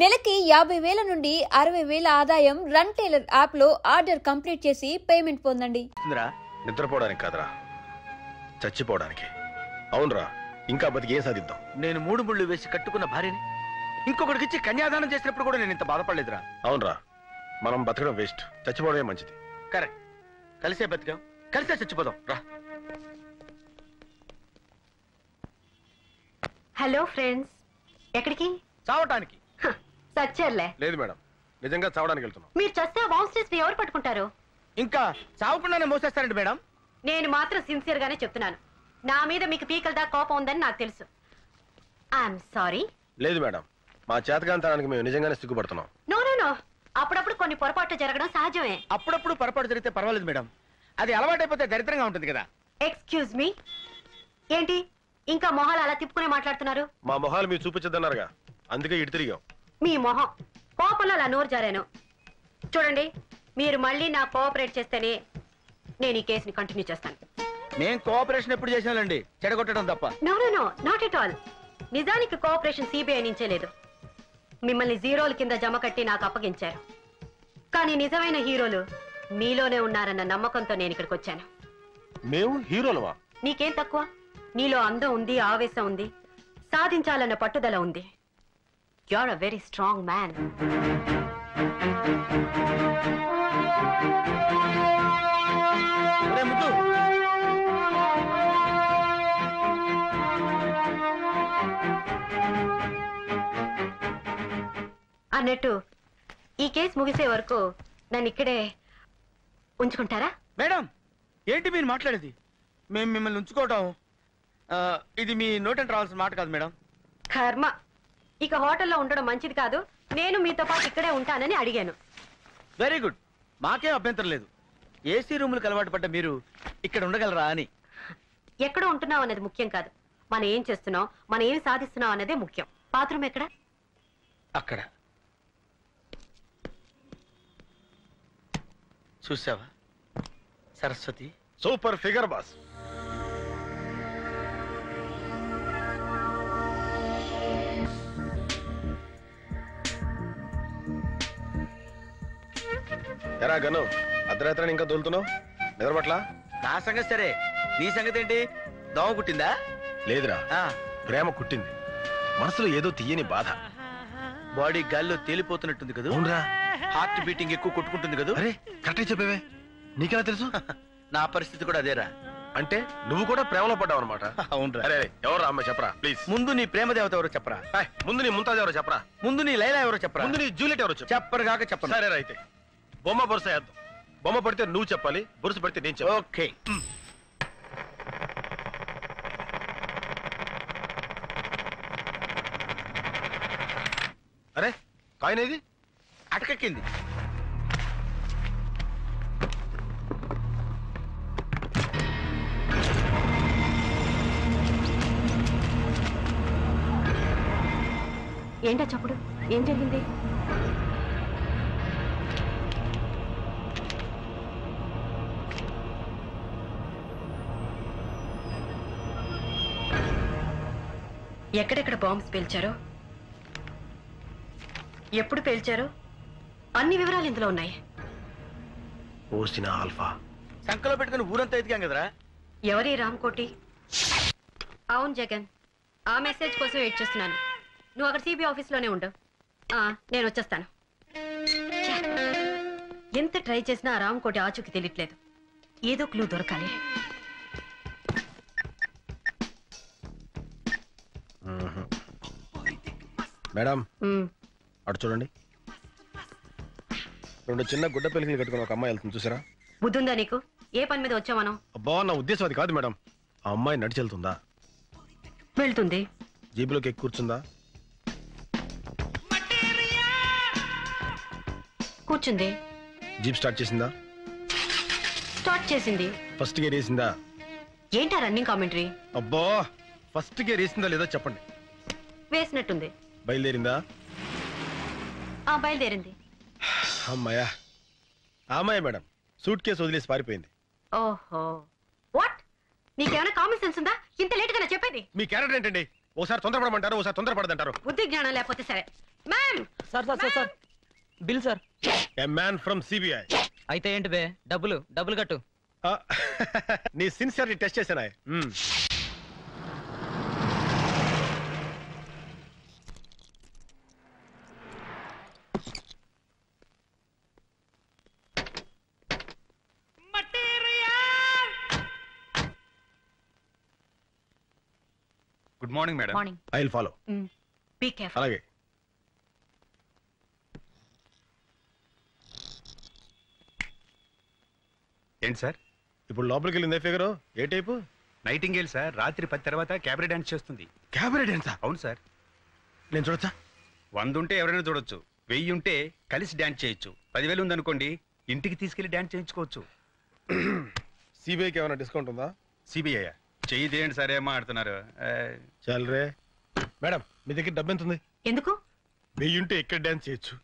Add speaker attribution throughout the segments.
Speaker 1: నెలకి 50,000 నుండి 60,000 ఆదాయం రన్ టైలర్ యాప్ లో ఆర్డర్ కంప్లీట్ చేసి పేమెంట్ పొందండి.
Speaker 2: నిద్రపోవడానికి కాదురా, చచ్చిపోవడానికి. అవునరా, ఇంకా బతికి ఏం సాధిద్దాం.
Speaker 3: నేను 3 ముళ్ళు వేసి కట్టుకున్న భార్యని ఇంకొకటికి ఇచ్చి కన్యాదానం చేసినప్పుడు కూడా నేను ఇంత బాధపడలేదురా.
Speaker 2: అవునరా, మనం బతకడం వేస్ట్, చచ్చిపోవడమే మంచిది.
Speaker 3: కరెక్ట్. కలిసే బతికాం, కలిసే చచ్చిపోదాం రా.
Speaker 4: హలో ఫ్రెండ్స్, ఎక్కడికి?
Speaker 3: చావటానికి.
Speaker 4: సచ్చేర్లే.
Speaker 2: లేదు మేడం, నిజంగా చావడానికి వెళ్తున్నాం.
Speaker 4: మీరు చస్తే బాన్స్టర్స్ ఎవరు పట్టుకుంటారు?
Speaker 3: ఇంకా చావకుండానే మోసేస్తారండి మేడం.
Speaker 4: నేను మాత్రం సిన్సియర్ గానే చెప్తున్నాను. నా మీద మీకు పీకల దాకా కోపం ఉందని నాకు తెలుసు. I'm sorry.
Speaker 2: లేదు మేడం, మా చేతకాంతానికి మేము నిజంగానే సిగ్గుపడుతున్నాం.
Speaker 4: నో నో నో, అప్పుడప్పుడు కొన్ని పొరపాట్లు జరగడం సహజమే.
Speaker 3: అప్పుడప్పుడు పొరపాటు జరిగితే పర్వాలేదు మేడం, అది అలవాటైపోతే దరిద్రంగా ఉంటుంది కదా.
Speaker 4: ఎక్స్క్యూజ్ మీ, ఏంటి ఇంకా మొహాలు అలా తిప్పుకునే మాట్లాడుతున్నారు?
Speaker 2: మా మొహాలు మీరు చూపించద్దన్నారుగా, అందుకే ఇటు తిరిగాం.
Speaker 4: మీ మొహం కోపంలో అలా నోరు జారాను. చూడండి, మీరు మళ్ళీ నా కోఆపరేట్ చేస్తేనే నేను ఈ కేసుని కంటిన్యూ చేస్తాను.
Speaker 3: మేము కోఆపరేషన్ ఎప్పుడు చేసినాలండి, చెడగొట్టడం తప్ప.
Speaker 4: No no no, not at all. నిజానికి కోఆపరేషన్ సిబిఐ నుంచే లేదు. మిమ్మల్ని జీరోల కింద జమ కట్టి నాకు అప్పగించారు. కానీ నిజమైన హీరోలు మీలోనే ఉన్నారన్న నమ్మకంతో నేను ఇక్కడికి వచ్చాను.
Speaker 2: మేము హీరోలవా?
Speaker 4: నీకేం తక్కువ? నీలో అందం ఉంది, ఆవేశం ఉంది, సాధించాలన్న పట్టుదల ఉంది. You are a very strong man. అన్నట్టు ఈ కేసు ముగిసే వరకు నన్ను ఇక్కడే ఉంచుకుంటారా?
Speaker 3: మేడం, ఏంటి మీరు మాట్లాడేది? మేము మిమ్మల్ని ఉంచుకోవటం ఇది మీ నోటంటే రావాల్సిన మాట కాదు మేడం.
Speaker 4: కర్మ, ఇక హోటల్లో ఉండడం మంచిది కాదు. నేను మీతో పాటు ఇక్కడే ఉంటానని అడిగాను.
Speaker 3: వెరీ గుడ్, మాకేం అభ్యంతరం లేదు. ఏసీ రూములకు అలవాటు పడ్డ మీరు ఇక్కడ ఉండగలరా అని.
Speaker 4: ఎక్కడ ఉంటున్నావు అన్నది ముఖ్యం కాదు, మనం ఏం చేస్తున్నాం, మనం ఏం సాధిస్తున్నాం అన్నదే ముఖ్యం. బాత్రూమ్ ఎక్కడ?
Speaker 3: అక్కడ. చూసావా సరస్వతి?
Speaker 2: Super figure boss. ఎరా గను, అర్ధరాత్రి ఇంకా దొలుతున్నావు, నిద్రపట్ల?
Speaker 3: నా సంగతి సరే, నీ సంగతి ఏంటి? దోమ కుట్టిందా?
Speaker 2: లేదురా, ప్రేమ కుట్టింది. మనసులో ఏదో తీయని బాధ.
Speaker 3: బాడీ గాల్లో తేలిపోతున్నట్టుంది కదా.
Speaker 2: అవునరా,
Speaker 3: హార్ట్ బీటింగ్ ఎక్కువ కొట్టుకుంటుంది కదా.
Speaker 2: అరే కరెక్ట్ చెప్పేవే, నీకెలా తెలుసు?
Speaker 3: నా పరిస్థితి కూడా అదేరా.
Speaker 2: అంటే నువ్వు కూడా ప్రేమలో పడ్డావు అనమాట.
Speaker 3: అవునరా.
Speaker 2: అరే ఎవరు అమ్మ చెప్పరా ప్లీజ్.
Speaker 3: ముందు నీ ప్రేమ దేవత ఎవరో చెప్పరా.
Speaker 2: ముందు నీ ముంతాజ్ ఎవరో చెప్పరా.
Speaker 3: ముందు నీ లైలా ఎవరో చెప్పరా.
Speaker 2: ముందు నీ జూలియట్ ఎవరో
Speaker 3: చెప్పరు కాక చెప్పరు.
Speaker 2: సరే అయితే బొమ్మ బొరుస వేద్దాం. బొమ్మ పడితే నువ్వు చెప్పాలి, బొరుసు పడితే నేను చెప్పాలి.
Speaker 3: ఓకే.
Speaker 2: అరే కాయిన్ ఏది?
Speaker 3: అటకెక్కింది.
Speaker 4: ఏంటా చప్పుడు? ఏం జరిగింది? ఎక్కడెక్కడ బాంబ్స్ పేల్చారో, ఎప్పుడు పేల్చారో అన్ని వివరాలు ఇందులో ఉన్నాయి.
Speaker 2: ఓసిన ఆల్ఫా
Speaker 3: సంకలో పెట్టుకుని ఊరంతా ఎదిగాం కదరా.
Speaker 4: ఎవరి రామ్కోటి? అవును జగన్, ఆ మెసేజ్ కోసం వెయిట్ చేస్తున్నాను. నువ్వు అక్కడ సిబిఐ ఆఫీస్లోనే ఉండు, నేను వచ్చేస్తాను. ఎంత ట్రై చేసినా ఆ రామ్కోటి ఆచూకి తెలియట్లేదు. ఏదో క్లూ దొరకాలి.
Speaker 2: మేడం అటు చూడండి, 2 చిన్న గుడ్డ పెలికలు కట్టుకుని ఒక అమ్మాయి వెళ్తుంది, చూసారా?
Speaker 4: బుద్ధుందా నీకు? ఏ పని మీద వచ్చా మనం?
Speaker 2: అబ్బా, నా ఉద్దేశం అది కాదు మేడం. ఆ అమ్మాయి నడిచి వెళ్తుందా?
Speaker 4: వెళ్తుంది.
Speaker 2: జీబులోకి ఎక్కి కూర్చుందా?
Speaker 4: కూర్చుంది.
Speaker 2: జీప్ స్టార్ట్ చేసిందా?
Speaker 4: స్టార్ట్ చేసింది.
Speaker 2: ఫస్ట్ గేర్ వేసిందా?
Speaker 4: ఏంటా రన్నింగ్ కామెంటరీ?
Speaker 2: అబ్బా, ఫస్ట్ గేర్ వేసిందా లేదో చెప్పండి.
Speaker 4: వేసినట్టుంది.
Speaker 2: బయలుదేరిందా?
Speaker 4: బయలుదేరింది.
Speaker 2: అమ్మాయా, అమ్మాయి మేడం సూట్ కేసు వదిలేసి పారిపోయింది.
Speaker 4: ఓహో, వాట్? నీకేమైనా కామన్ సెన్స్ ఉందా? ఇంత లేట్ గా చెప్పేది?
Speaker 2: మీ క్యారెక్టర్ ఏంటండి? ఓసారి తొందరపడమంటారు, ఓసారి తొందరపడదంటారు.
Speaker 4: బుద్ధి జ్ఞానం లేకపోతే సరే. Ma'am
Speaker 5: sir sir sir sir bill sir.
Speaker 2: A man from CBI.
Speaker 5: అయితే ఏంటి బే, డబ్బులు కట్టు.
Speaker 2: నీ సిన్సియర్ని టెస్ట్ చేశానా?
Speaker 6: Good morning madam.
Speaker 4: Morning.
Speaker 2: I will follow.
Speaker 4: Be careful.
Speaker 2: అలాగే.
Speaker 6: ఏంటి సార్?
Speaker 2: ఇప్పుడు లోపలికి వెళ్ళిందే ఫిగర్ ఏ టైపు?
Speaker 6: Nightingale sir. రాత్రి 10 తర్వాత క్యాబరే డాన్స్ చేస్తుంది.
Speaker 2: క్యాబరే డాన్సా?
Speaker 6: అవును సార్.
Speaker 2: నేను చూడొచ్చా?
Speaker 6: 100 ఉంటే ఎవరైనా చూడొచ్చు, 1000 ఉంటే కలిసి డాన్స్ చేయొచ్చు, 10,000 ఉందనుకోండి ఇంటికి తీసుకెళ్లి డాన్స్ చేయించుకోవచ్చు.
Speaker 2: సిబిఐకి ఏమైనా డిస్కౌంట్ ఉందా?
Speaker 6: సిబిఐ చెయ్యి తీయండి సార్, ఏం మాట్లాడుతున్నారు?
Speaker 2: చల్రే. మేడం మీ దగ్గర డబ్బు ఎంత ఉంది?
Speaker 4: ఎందుకు?
Speaker 2: 1000 ఉంటే ఎక్కడ డాన్స్ చేయొచ్చు,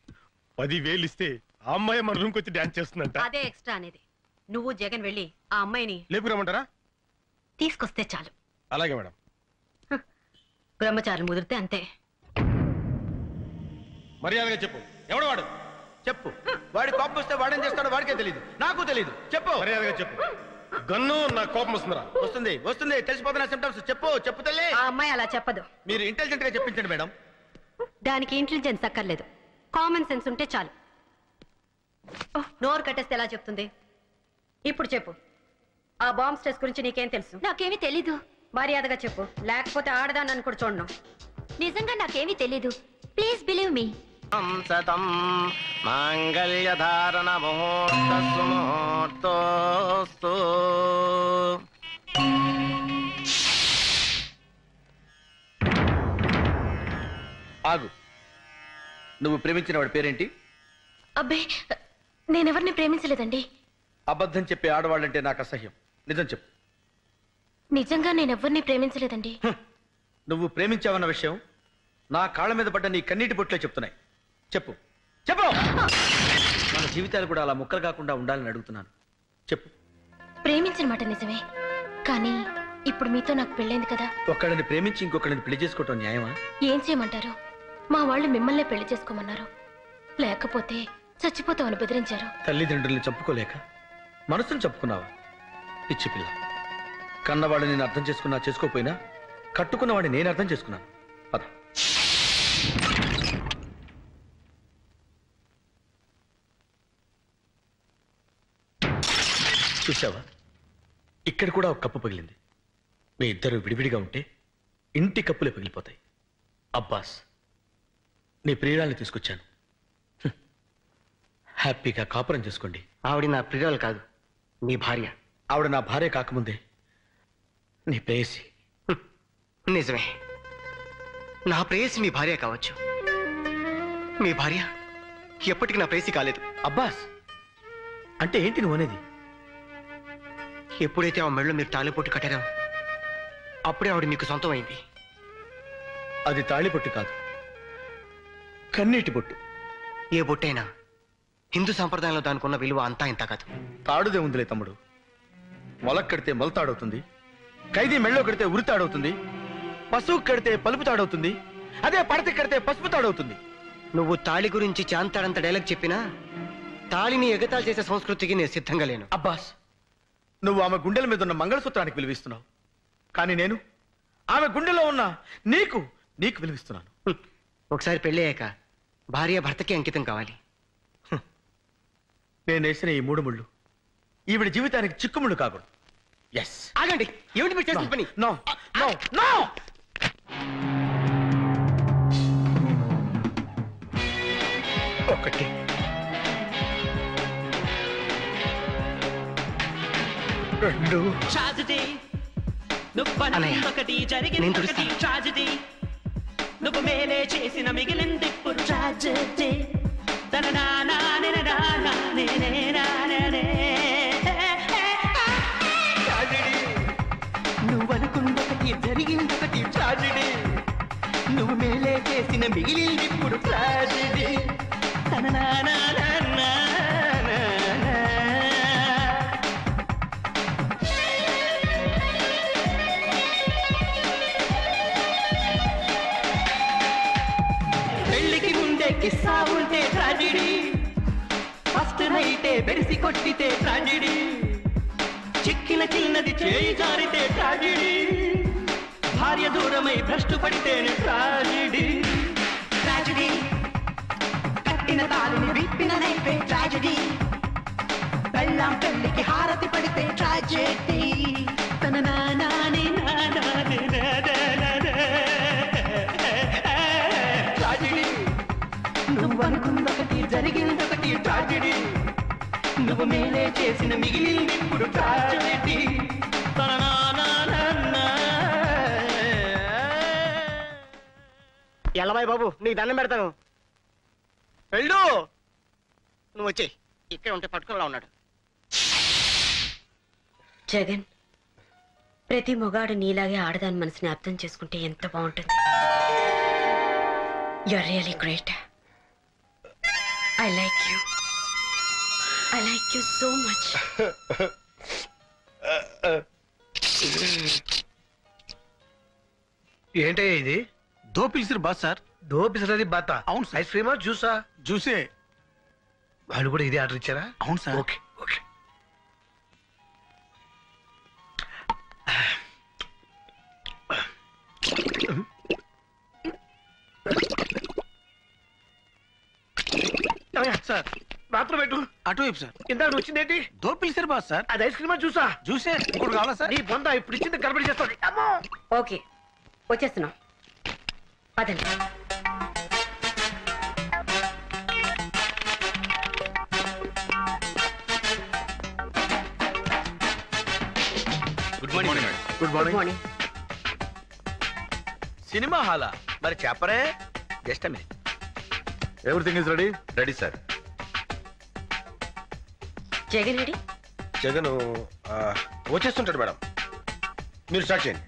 Speaker 2: 10,000 ఇస్తే ఆ అమ్మాయి మన రూమ్కి వచ్చి డాన్స్ చేస్తుందంట.
Speaker 4: అదే ఎక్స్ట్రా అనేది. నువ్వు జగన్ వెళ్ళి ఆ అమ్మాయిని
Speaker 2: లేపుకురమ్మంటారా?
Speaker 4: తీసుకొస్తే చాలు.
Speaker 2: అలాగే మేడం.
Speaker 4: బ్రహ్మచారులు ముదిరితే అంతే.
Speaker 2: మర్యాదగా చెప్పు, ఎవడు వాడు?
Speaker 3: చెప్పు. వాడి కోపం వస్తే వాడేం చేస్తాడో వాడికే తెలియదు, నాకు తెలియదు. చెప్పు.
Speaker 2: మర్యాదగా చెప్పు. గన్ను నా కోపం వస్తుందిరా.
Speaker 3: వస్తుంది వస్తుంది, తెలిసిపోతున్న సిమ్టమ్స్. చెప్పు తల్లి.
Speaker 4: ఆ అమ్మాయి అలా చెప్పదు.
Speaker 3: మీరు ఇంటెలిజెంట్ గా చెప్పించండి మేడం.
Speaker 4: దానికి ఇంటెలిజెన్స్ అక్కర్లేదు, కామన్ సెన్స్ ఉంటే చాలు. నోరు కట్టేస్తే ఎలా చెప్తుంది? ఇప్పుడు చెప్పు, ఆ బాంబ్ స్ట్రెస్ గురించి నీకేం తెలుసు?
Speaker 1: నాకేమీ తెలీదు.
Speaker 4: మర్యాదగా చెప్పు, లేకపోతే ఆడదాన్ని కూడా చూడను.
Speaker 1: నిజంగా నాకేమీ తెలీదు. Please believe me.
Speaker 3: సతం మాంగళ్యధారణ ముహూర్తోస్తు. ఆగు. నువ్వు ప్రేమించిన వాడి పేరేంటి?
Speaker 1: అబ్బే, నేనెవరిని ప్రేమించలేదండి.
Speaker 3: అబద్ధం చెప్పే ఆడవాళ్ళంటే నాకు అసహ్యం. నిజం చెప్పు.
Speaker 1: నిజంగా నేనెవ్వరిని ప్రేమించలేదండి.
Speaker 3: నువ్వు ప్రేమించావన్న విషయం నా కాళ్ళ మీద పడ్డ నీ కన్నీటి బొట్లే చెప్తున్నాయి. చెప్పు. మన జీవితాలు కూడా అలా ముక్కలు కాకుండా ఉండాలని అడుగుతున్నాను. చెప్పు.
Speaker 1: ప్రేమించిన మాట నిజమే, కానీ ఇప్పుడు మీతో నాకు పెళ్ళైంది కదా.
Speaker 3: ఒక్కడిని ప్రేమించి ఇంకొకడిని పెళ్లి చేసుకోవటం న్యాయమా?
Speaker 1: ఏం చేయమంటారు? మా వాళ్ళు మిమ్మల్నే పెళ్లి చేసుకోమన్నారు, లేకపోతే చచ్చిపోతామని బెదిరించారు.
Speaker 3: తల్లిదండ్రుల్ని చంపుకోలేక మనసును చంపుకున్నావా? పిచ్చి పిల్ల. కన్నవాడిని నేను అర్థం చేసుకోకపోయినా కట్టుకున్నవాడిని నేను అర్థం చేసుకున్నాను. పద. చూసావా, ఇక్కడ కూడా ఒక కప్పు పగిలింది. మీ ఇద్దరు విడివిడిగా ఉంటే ఇంటి కప్పులే పగిలిపోతాయి. అబ్బాస్, నీ ప్రియురాల్ని తీసుకొచ్చాను. హ్యాపీగా కాపురం చేసుకోండి.
Speaker 7: ఆవిడ నా ప్రియురాలు కాదు, నీ భార్య.
Speaker 3: ఆవిడ నా భార్య కాకముందే నీ ప్రేయసి.
Speaker 7: నిజమే, నా ప్రేయసి మీ భార్య కావచ్చు. మీ భార్య ఎప్పటికీ నా ప్రేయసి కాలేదు.
Speaker 3: అబ్బాస్, అంటే ఏంటి నువ్వు అనేది?
Speaker 7: ఎప్పుడైతే ఆ మెళ్ళో మీరు తాళిపొట్టు కట్టారో అప్పుడే ఆవిడ మీకు సొంతం అయింది.
Speaker 3: అది తాళిబొట్టు కాదు, కన్నీటి బొట్టు.
Speaker 7: ఏ బొట్టైనా హిందూ సంప్రదాయంలో దానికి ఉన్న విలువ అంతా ఇంత కాదు.
Speaker 3: తాడుదే ఉందిలే తమ్ముడు. మొలక్ కడితే మొలతాడవుతుంది, ఖైదీ మెళ్ళో కడితే ఉరితాడవుతుంది, పశువు కడితే పలుపు తాడవుతుంది, అదే పడత కడితే పసుపు తాడవుతుంది.
Speaker 7: నువ్వు తాళి గురించి చాంతాడంత డైలాగ్ చెప్పినా తాళిని ఎగతాళి చేసే సంస్కృతికి నేను సిద్ధంగా లేను.
Speaker 3: అబ్బాస్, నువ్వు ఆమె గుండెల మీద ఉన్న మంగళసూత్రానికి విలువిస్తున్నావు, కానీ నేను ఆమె గుండెలో ఉన్న నీకు విలువిస్తున్నాను.
Speaker 7: ఒకసారి పెళ్ళయ్యాక భార్య భర్తకి అంకితం కావాలి.
Speaker 3: నేను వేసిన ఈ 3 ముళ్ళు ఈవిడ జీవితానికి చిక్కుముళ్ళు కాకూడదు. ఎస్.
Speaker 7: ఆగండి, ఏమిటి మీరు చేసిన పని?
Speaker 3: No no no. ఒకటి, 2.
Speaker 7: అన్నయ్య, నేను తుడుస్తాను.
Speaker 8: ట్రాజెడీ నువ్వు మేలే చేసిన మిగిలింది ఇప్పుడు ట్రాజెడీ. నువ్వు అనుకున్నొకటి జరిగిందొకటి ట్రాజెడీ. నువ్వు మేలే చేసిన మిగిలింది ఇప్పుడు ట్రాజెడీ. పెళ్లికి ముందే ఉంటే ట్రాజిడీ ఫస్ట్ నైటే బెరిసి కొట్టితే ట్రాజిడీ చిక్కిన చిన్నది చేయి జారితే ట్రాజిడీ భార్య దూరమై భ్రష్టు పడితేనే ట్రాజిడీ ట్రాజిడీ కట్టిన తాళిని విప్పిన నైపే ట్రాజిడీ బెల్లం పెళ్లికి హారతి పడితే ట్రాజెడీ తన నానాని నానాని ట్రాజెడీ నువ్వు అనుకున్నొకటి జరిగిందొకటి ట్రాజెడీ నువ్వు మేలే చేసిన మిగిలింది ఇప్పుడు ట్రాజెడీ తన
Speaker 7: ఎల్లబాయ్ బాబు నీకు దండం పెడతాను. వెళ్ళు. నువ్వు వచ్చేయి. ఇక్కడ ఉంటే పట్టుకునేలా ఉన్నాడు.
Speaker 4: జగన్, ప్రతి మొగాడు నీలాగే ఆడదాని మనసుని అర్థం చేసుకుంటే ఎంత బాగుంటుంది. You are really great. I like you. I like you so much.
Speaker 9: ఏంటయ్యా ఇది?
Speaker 6: దో పిలిచిరు బాస్ సార్.
Speaker 9: దో పిసరది బాత.
Speaker 6: అవును సార్.
Speaker 9: ఐస్ క్రీమా జ్యూసా?
Speaker 6: జ్యూసే.
Speaker 9: వాళ్ళు కూడా ఇదే ఆర్డర్ ఇచ్చారా?
Speaker 6: అవును సార్.
Speaker 9: Okay okay.
Speaker 6: సార్
Speaker 9: మాత్రం పెట్టు.
Speaker 6: అటువైపు సార్.
Speaker 9: ఇందాక వచ్చిందేంటి?
Speaker 6: దో పిలిచిరు బాస్ సార్.
Speaker 9: అది ఐస్ క్రీమా జ్యూసా?
Speaker 6: జ్యూసే. ఇంకోటి కావాలా సార్?
Speaker 9: నీ బొంద ఇప్పుడు ఇచ్చింది గడబడి చేస్తుంది. అమ్మో.
Speaker 4: ఓకే, వచ్చేస్తున్నాం. పదండి.
Speaker 3: Good morning.
Speaker 9: Good
Speaker 4: good
Speaker 9: morning.
Speaker 4: Morning.
Speaker 3: Cinema హాలా? మరి చెప్పరే. Just minute.
Speaker 2: Everything is ready.
Speaker 3: Ready sir.
Speaker 4: Jagan ready?
Speaker 2: Jagan వచ్చేస్తుంటాడు మేడం, మీరు స్టార్ట్ చేయండి.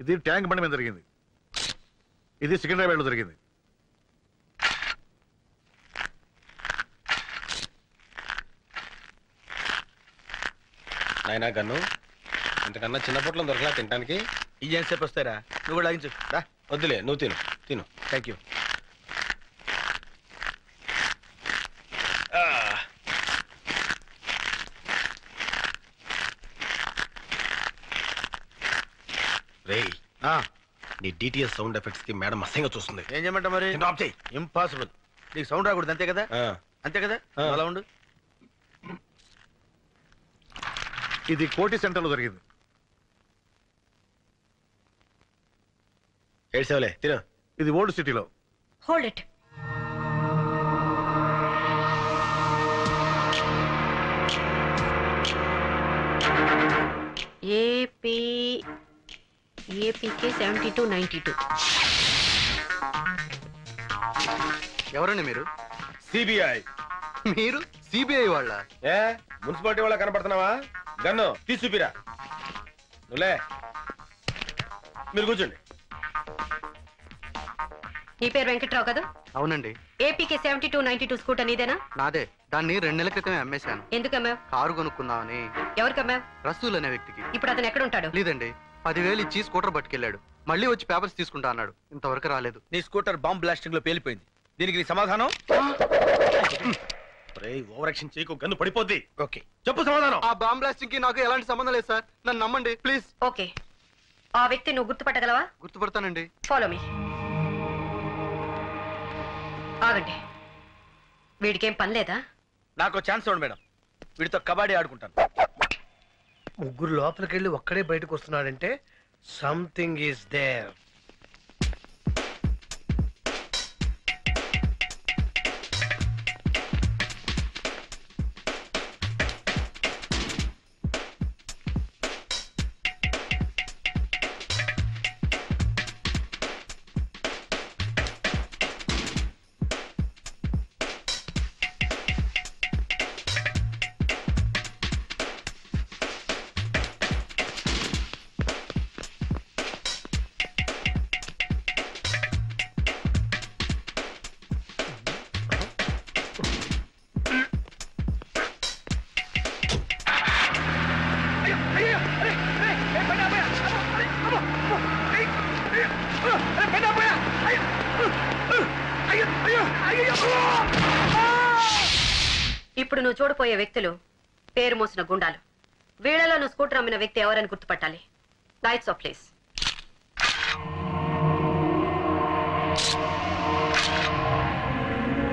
Speaker 2: ఇది ట్యాంక్ బండి మీద జరిగింది, ఇది సికింద్రాబాద్ లో జరిగింది. నాయనా గన్ను, ఇంతకన్నా చిన్న పొట్లం దొరకలా తినడానికి?
Speaker 3: ఇదేం సేపు వస్తారా? నువ్వు కూడా లాగించు.
Speaker 2: వద్దులే, నువ్వు తిను తిను.
Speaker 3: Thank you.
Speaker 2: రేయ్, నీ డిటిఎస్ సౌండ్ ఎఫెక్ట్స్ కి మేడం అసహ్యంగా చూస్తుంది.
Speaker 3: ఏం చేయమంటా మరి?
Speaker 2: ఆఫ్ చేయి.
Speaker 3: ఇంపాసిబుల్. నీకు సౌండ్ రాకూడదు అంతే కదా? అంతే కదా? అలా ఉండు.
Speaker 2: ఇది కోటి సెంటర్ లో జరిగింది. ఏడ్సేవలే తిను. ఇది ఓల్డ్ సిటీలో.
Speaker 4: Hold it. ఏపీకే 7292.
Speaker 7: ఎవరండి మీరు?
Speaker 2: సిబిఐ.
Speaker 7: మీరు సిబిఐ వాళ్ళ?
Speaker 2: ఏ మున్సిపాలిటీ వాళ్ళ కనపడుతున్నావా? గన్ను తీసుపిరా. నువ్వులే, మీరు కూర్చోండి.
Speaker 4: నీ పేరు వెంకట్రావు కదా?
Speaker 7: అవునండి.
Speaker 4: ఏపీకే 7292 స్కూటర్ నీదేనా?
Speaker 7: నాదే. దాన్ని 2 నెలల క్రితమే అమ్మేశాను.
Speaker 4: ఎందుకు అమ్మావు?
Speaker 7: కారు కొనుక్కుందామని.
Speaker 4: ఎవరికి అమ్మావు?
Speaker 7: రసూల్ అనే వ్యక్తికి.
Speaker 4: ఇప్పుడు అతను ఎక్కడ ఉంటాడు?
Speaker 7: లేదండి, 10,000 ఇచ్చి స్కూటర్ పట్టుకెళ్ళాడు. మళ్ళీ వచ్చి పేపర్స్ తీసుకుంటా అన్నాడు. ఇంతవరకు రాలేదు.
Speaker 3: నీ స్కూటర్ బాంబ్ బ్లాస్టింగ్ లో పేలిపోయింది. దీనికి నీ సమాధానం?
Speaker 2: ఓవర్ యాక్షన్ చేయకు, గన్ను పడిపోద్ది.
Speaker 3: ఓకే,
Speaker 2: చెప్పు సమాధానం.
Speaker 7: ఆ బాంబ్ బ్లాస్టింగ్ కి నాకు ఎలాంటి సంబంధం లేదు సార్. నన్ను నమ్మండి ప్లీజ్.
Speaker 4: ఓకే, ఆ వ్యక్తి నువ్వు గుర్తుపట్టగలవా?
Speaker 7: గుర్తుపడతానండి.
Speaker 4: Follow me. ఆగండి, వీడికేం పని లేదా?
Speaker 3: నాకు ఛాన్స్ ఇవ్వండి మేడం, వీడితో కబడ్డీ ఆడుకుంటాను.
Speaker 9: ముగ్గురు లోపలికి వెళ్ళి ఒక్కడే బయటకు వస్తున్నాడంటే సంథింగ్ ఈస్ దేర్.
Speaker 4: ఇప్పుడు నువ్వు చూడపోయే వ్యక్తులు పేరు మోసిన గుండాలు. వీళ్లలో నువ్వు స్కూటర్ అమ్మిన వ్యక్తి ఎవరని గుర్తుపట్టాలి. Lights off please.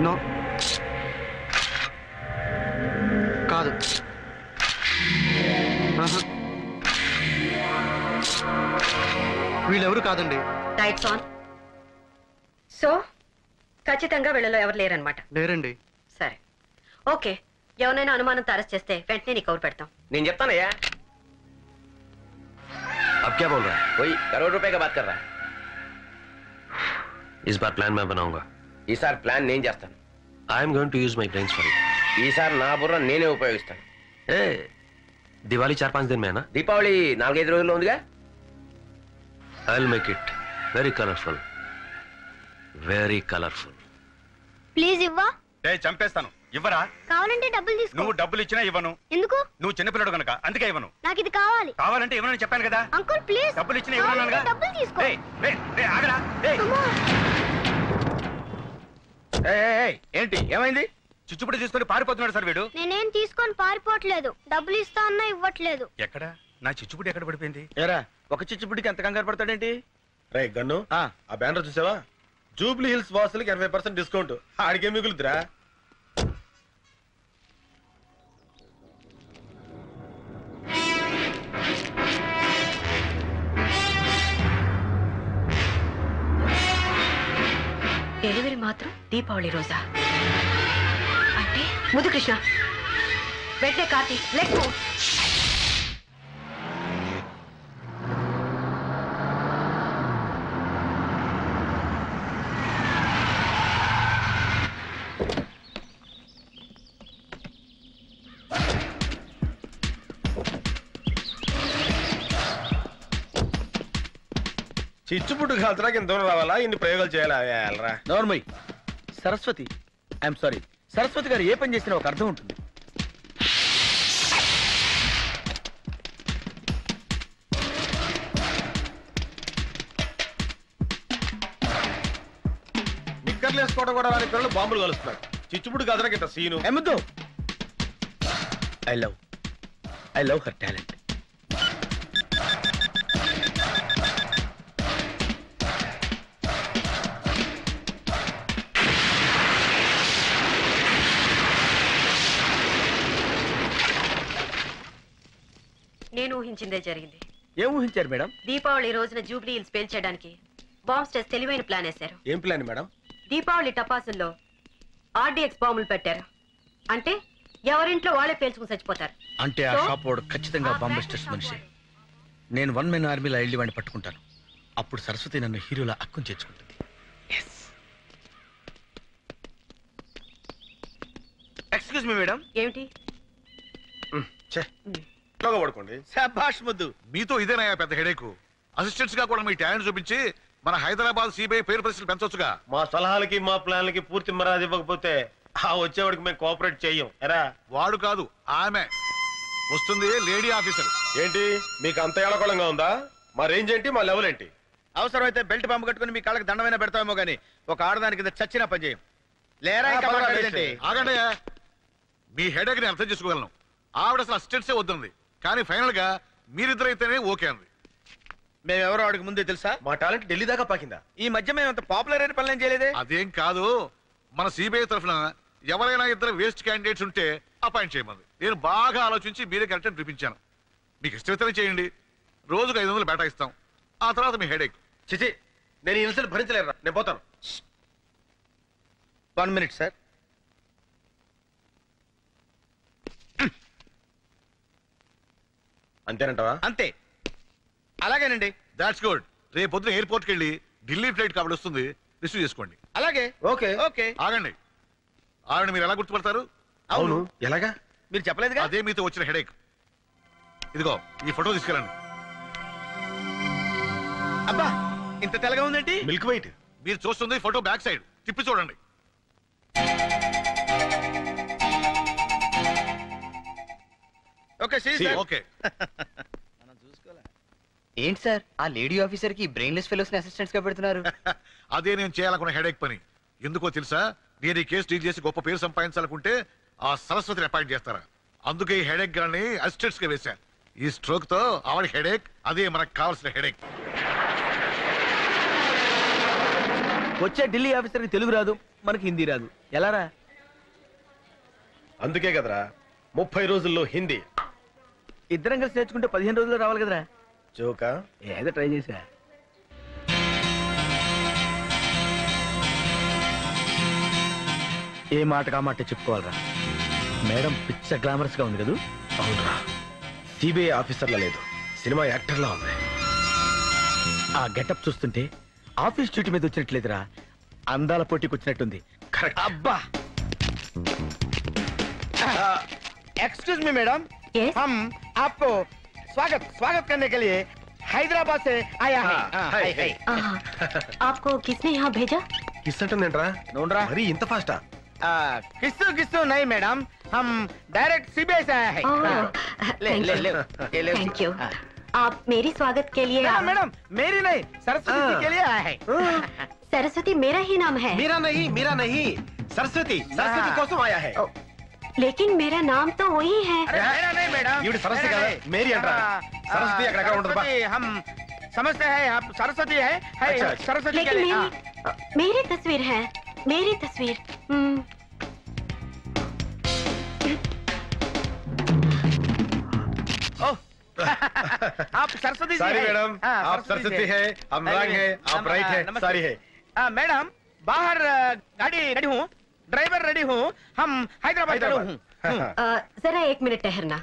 Speaker 7: నో, కాదు. వీళ్ళెవరు కాదండి.
Speaker 4: Lights on. సో ఖచ్చితంగా వీళ్ళలో ఎవరు లేరనమాట.
Speaker 7: లేరండి.
Speaker 4: సరే, ఓకే. ఎవరైనా అనుమానంతో అరెస్ట్ చేస్తే వెంటనే నీకు కౌరు పెడతాం.
Speaker 10: నేను చెప్తానయ్యా.
Speaker 11: अब क्या बोल रहा है?
Speaker 10: वही करोड़ रुपए का बात कर रहा है.
Speaker 11: इस बार प्लान मैं बनाऊंगा.
Speaker 10: ఈసారి ప్లాన్ నేను చేస్తాను.
Speaker 11: I am going to use my brains for it.
Speaker 10: ఈసారి నా బుర్ర నేనే ఉపయోగిస్తాను.
Speaker 11: ए दिवाली 4-5 दिन में है ना?
Speaker 10: దీపావళి 4-5 రోజుల్లో ఉందిగా.
Speaker 11: I will make it very colourful. Very colourful.
Speaker 6: Please ఇవ్వా. చంపేస్తాను. ఇవ్వరా? కావాలంటే డబ్బులు తీసుకో. నువ్వు డబ్బులు ఇచ్చినా ఇవ్వను. ఎందుకు? నువ్వు చిన్నపిల్లడు కనుక అందుకే ఇవ్వను. నాకు ఇది కావాలి. కావాలంటే ఇవ్వనని చెప్పాను కదా. Uncle please. డబ్బులు ఇచ్చినా ఇవ్వను. డబ్బులు తీసుకో. ఆగరా. ఏంటి ఏమైంది? చిచ్చుపుడి తీసుకొని పారిపోతున్నాడు సార్ వీడు.
Speaker 12: నేనేం తీసుకొని పారిపోవట్లేదు. డబ్బులు ఇస్తా అన్నా ఇవ్వట్లేదు.
Speaker 6: ఎక్కడ నా చిచ్చుపుడి ఎక్కడ పడిపోయింది?
Speaker 3: ఏరా ఒక చిచ్చుపుడికి ఎంత కంగారు పడతాడేంటి?
Speaker 2: రే గన్ను, ఆ బ్యానర్ చూసావా? జూబ్లీ హిల్స్ వాసులకి 80% డిస్కౌంట్. ఆడికే మిగులుతురా.
Speaker 4: డెలివరీ మాత్రం దీపావళి రోజా? అంటే ముదు కృష్ణ వెంటనే కార్తీ లెట్ గో.
Speaker 2: చిచ్చుపుట్టు కాల్చడానికి ఇంత దూరం రావాలా? ఇన్ని ప్రయోగాలు చేయాలా?
Speaker 3: నోర్మయ్. సరస్వతి, ఐఎమ్ సారీ, సరస్వతి గారు ఏ పని చేసినా ఒక అర్థం ఉంటుంది.
Speaker 2: నిక్కర్లు వేసుకోవడం కూడా రాని పిల్లలు బాంబులు కలుస్తున్నారు. చిచ్చుపుట్టు కాల్చడానికి ఇంత సీను.
Speaker 3: ఎమ్మద్దు. I love her talent.
Speaker 4: నేను ఊహించిందే జరిగింది.
Speaker 3: ఏం ఊహించారు మేడం?
Speaker 4: దీపావళి రోజున జూబ్లీ హిల్స్ పేల్చేయడానికి బాంబ్ స్టేస్ తెలివైన ప్లాన్ వేశారు.
Speaker 2: ఏం ప్లాన్ మేడం?
Speaker 4: దీపావళి టపాసుల్లో ఆర్డీఎక్స్ బాంబులు పెట్టారు. అంటే ఎవరింట్లో వాళ్ళే పేల్చుకుని చచ్చిపోతారు.
Speaker 3: అంటే ఆ షాప్ వాడు ఖచ్చితంగా బాంబస్టర్స్ మనిషి. నేను 1 మెన్ ఆర్మీలో వెళ్ళి వాడిని పట్టుకుంటాను. అప్పుడు సరస్వతి నన్ను హీరోలా అక్కుని చేర్చుకుంటుంది. Excuse me madam.
Speaker 4: ఏమిటి?
Speaker 2: పడుకోండి.
Speaker 3: శాబాష్ ముద్దు.
Speaker 13: మీతో ఇదేనయ్యా పెద్ద హెడేక్. అసిస్టెంట్స్ గా కూడా మీ టాలెంట్ చూపించి మన హైదరాబాద్ సిబిఐ పేరు ప్రశ్నలు పెంచొచ్చుగా.
Speaker 2: మా సలహాలకి మా ప్లాన్లకి పూర్తి మరాది ఇవ్వకపోతే ఆ వచ్చేవాడికి మేము కోఆపరేట్ చెయ్యం. ఎరా?
Speaker 13: వాడు కాదు, ఆమె వస్తుంది, లేడీ ఆఫీసర్.
Speaker 2: ఏంటి మీకు అంత ఏళకోళంగా ఉందా? మా రేంజ్ ఏంటి, మా లెవెల్ ఏంటి?
Speaker 3: అవసరమైతే బెల్ట్ బాంబు కట్టుకుని మీ కాళ్ళకి దండమైనా పెడతామేమో గానీ ఒక ఆడదానికి కింద చచ్చినా పని చేయం. లేరా?
Speaker 13: ఆగండి. మీ హెడేక్ ని అర్థం చేసుకోగలను. ఆవిడ అసలు అసిస్టెంట్సే వద్దంది, కానీ ఫైనల్ గా మీరిద్దరైతేనే ఓకే అంది.
Speaker 3: మేమెవరో ఆడికి ముందే తెలుసా?
Speaker 2: మా టాలెంట్ ఢిల్లీ దాకా పాకిందా?
Speaker 3: ఈ మధ్య మేము అంత పాపులర్ అయిన పనులు ఏం చేయలేదే.
Speaker 13: అదేం కాదు, మన సిబిఐ తరఫున ఎవరైనా ఇద్దరు వేస్ట్ క్యాండిడేట్స్ ఉంటే అపాయింట్ చేయమంది. నేను బాగా ఆలోచించి మీరే కరెక్ట్ అని చూపించాను. మీకు ఇష్టమైతేనే చేయండి. రోజుకు 500 బేటా ఇస్తాం. ఆ తర్వాత మీ హెడేక్.
Speaker 2: చిచి, నేను ఇన్సల్ట్ భరించలేరా. నేను పోతాను.
Speaker 3: 1 minute సార్.
Speaker 2: అంతేనంటావా?
Speaker 3: అంతే. అలాగేనండి.
Speaker 13: That's good. రేపు పొద్దున ఎయిర్పోర్ట్కి వెళ్ళి ఢిల్లీ ఫ్లైట్ కాబట్టి వస్తుంది, రిసీవ్ చేసుకోండి.
Speaker 3: అలాగే.
Speaker 2: ఓకే.
Speaker 13: ఆగండి. ఆవిడ మీరు ఎలా గుర్తుపడతారు?
Speaker 2: అవును, ఎలాగా?
Speaker 3: మీరు చెప్పలేదుగా.
Speaker 13: అదే మీతో వచ్చిన హెడేక్. ఇదిగో ఈ ఫోటో తీసుకెళ్ళండి.
Speaker 3: అబ్బా, ఇంత తెల్లగా ఉందేంటి?
Speaker 2: Milk white.
Speaker 13: మీరు చూస్తుంది ఫోటో బ్యాక్ సైడ్. తిప్పి చూడండి.
Speaker 3: ఓకే.
Speaker 13: ఓకే.
Speaker 3: మనం చూసుకోలే.
Speaker 14: ఏంటి సార్ ఆ లేడీ ఆఫీసర్ కి బ్రెయిన్లెస్ ఫెలోస్ ని అసిస్టెంట్స్ గా పెడుతున్నారు?
Speaker 13: అదే నేను చేయాలనుకున్న హెడేక్ పని. ఎందుకో తెలుసా? నేను ఈ కేసు డీల్ చేసి గొప్ప పేరు సంపాదించాలనుకుంటే ఆ సరస్వతిని అపాయింట్ చేస్తారా? అందుకే ఈ హెడేక్ గాని అసిస్టెంట్స్ గా వేశా. ఈ స్ట్రోక్ తో ఆవిడ హెడేక్, అదే మనకు కావాల్సిన హెడేక్.
Speaker 15: వచ్చే ఢిల్లీ ఆఫీసర్ కి తెలుగు రాదు, మనకి హిందీ రాదు, ఎలారా?
Speaker 2: అందుకే కదరా 30 రోజుల్లో హిందీ.
Speaker 15: ఇద్దరం కలిసి నేర్చుకుంటే 15 రోజుల్లో రావాలి కదరా.
Speaker 2: జోకా?
Speaker 15: ఏదో ట్రై చేశా. ఏ మాటగా మాట చెప్పుకోవాలరా. మేడం పిచ్చ గ్లామరస్ గా ఉంది కదా?
Speaker 2: అవునరా, సిబిఐ ఆఫీసర్లా లేదు, సినిమా యాక్టర్లా ఉంది.
Speaker 15: ఆ గెటప్ చూస్తుంటే ఆఫీస్ డ్యూటీ మీద వచ్చినట్లేదురా, అందాల పోటీకి వచ్చినట్టుంది. అబ్బా! एक्सक्यूज मी मैडम, हम आपको स्वागत स्वागत करने के लिए हैदराबाद से आया है।
Speaker 4: आपको किसने यहाँ भेजा?
Speaker 2: కిస్ అంటుందేంట్రా?
Speaker 15: नोंडरा
Speaker 2: మరి ఇంత ఫాస్టా?
Speaker 15: किस्सू किस्सू नहीं मैडम, हम डायरेक्ट सीबीआई से आया है। ले ले ले ले
Speaker 4: थैंक यू। आप मेरी स्वागत के लिए?
Speaker 15: मैडम मेरी नहीं, सरस्वती के लिए आया है।
Speaker 4: सरस्वती मेरा ही नाम है।
Speaker 2: మీరా नहीं सरस्वती కోసం ఆయా హై.
Speaker 4: लेकिन मेरा नाम तो वही है।
Speaker 15: मेरा नहीं मैडम,
Speaker 2: ఈవిడ సరస్వతి కదా, మేరీ అంటారా? సరస్వతి అక్కడ ఉండదు బా.
Speaker 15: हम समझते हैं आप सरस्वती है, सरस्वती के
Speaker 4: लेकिन
Speaker 15: लिए।
Speaker 4: मेरी तस्वीर है, मेरी तस्वीर।
Speaker 15: आप सरस्वती जी
Speaker 2: सारी
Speaker 15: हैं?
Speaker 2: मैडम, आप सरस्वती है, हम रंग है, आप ब्राइट है, सारी है।
Speaker 15: मैडम बाहर गाड़ी रेडी हूँ, ड्राइवर रेडी हूँ, हम हैदराबाद रेडी हूँ।
Speaker 4: जरा 1 मिनट ठहरना।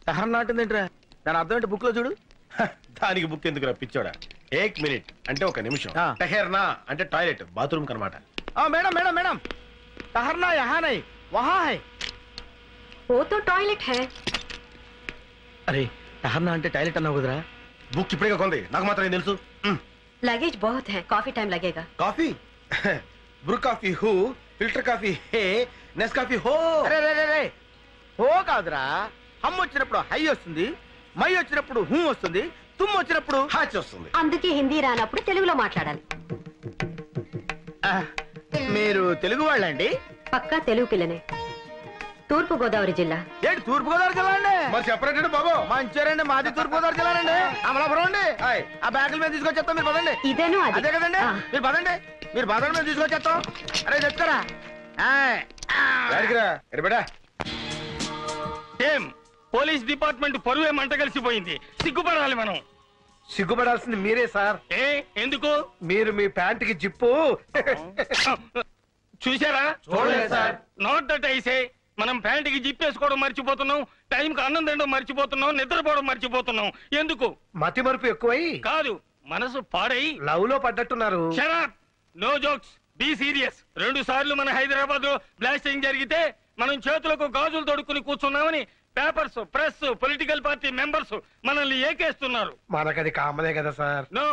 Speaker 15: సహనం నాటిందేంట్రా? దాని అర్థం ఏంటి బుక్ లో చూడు.
Speaker 2: దానికి బుక్ ఎందుకు రప్పించోడా? 1 మినిట్ అంటే 1 నిమిషం, టహర్నా అంటే టాయిలెట్, బాత్రూమ్ కనమాట.
Speaker 15: मैडम मैडम मैडम ठहरना यहाँ नहीं वहाँ है।
Speaker 4: वो तो टॉयलेट है।
Speaker 15: अरे ठहरना అంటే టాయిలెట్ అన్నావు కదరా?
Speaker 2: బుక్ ఇప్పుడే కొంది, నాకు మాత్రం ఏం తెలుసు.
Speaker 4: लगेज बहुत है, काफी टाइम लगेगा।
Speaker 2: కాఫీ? బ్రూ కాఫీ హూ, ఫిల్టర్ కాఫీ హే, నెస్ కాఫీ హో.
Speaker 15: అరే రే రే రే హో కాదురా. హమ్ వచ్చినప్పుడు హై వస్తుంది, మై వచ్చినప్పుడు హూ వస్తుంది, తుమ్ వచ్చినప్పుడు
Speaker 2: హాచ్ వస్తుంది.
Speaker 4: అందుకే హిందీ రానప్పుడు తెలుగులో మాట్లాడాలి.
Speaker 15: మీరు తెలుగు వాళ్ళండి?
Speaker 4: పక్కా తెలుగు పిల్లనే. తూర్పు గోదావరి జిల్లా.
Speaker 15: ఏంటి తూర్పు గోదావరి జిల్లా అండి?
Speaker 2: మరి చెప్పరండి బాబు.
Speaker 15: మంచిర్యాలండి, మాది తూర్పు గోదావరి జిల్లా అండి, అమలాపురం అండి. ఆ బ్యాగుల మీద తీసుకొచ్చేస్తాం, మీరు పదండి.
Speaker 4: ఇదేను
Speaker 15: అదే కదండి, మీరు పదండి, మీరు పదండి, మేము తీసుకొచ్చేస్తాం. అరే చెప్తారా?
Speaker 16: ఏం పోలీస్ డిపార్ట్మెంట్ పరువే మంట కలిసిపోయింది, సిగ్గుపడాలి మనం.
Speaker 9: సిగ్గుపడాల్సింది మీరే సార్.
Speaker 16: ఏ ఎందుకు?
Speaker 9: మీరు మీ ప్యాంటుకి జిప్పు
Speaker 16: చూసారా?
Speaker 9: చూడలేదు సార్.
Speaker 16: నాట్ దట్ ఐసే, మనం ప్యాంటుకి జిప్పేసుకోవడం మర్చిపోతున్నాం, టైంకి అన్నం తినడం మర్చిపోతున్నాం, నిద్రపోవడం మర్చిపోతున్నాం. ఎందుకు?
Speaker 9: మతి మరుపు ఎక్కువై
Speaker 16: కాదు, మనసు పాడై
Speaker 9: లవ్ లో పడ్డట్టున్నారు.
Speaker 16: Shut up, no jokes, be serious. 2 సార్లు మన హైదరాబాద్ లో బ్లాస్టింగ్ జరిగితే మనం చేతులకు గాజులు తొడుక్కుని కూర్చున్నామని papers, press, political party members మనల్ని ఏకేస్తున్నారు.
Speaker 9: మనకది కామనే కదా సార్.
Speaker 16: నో,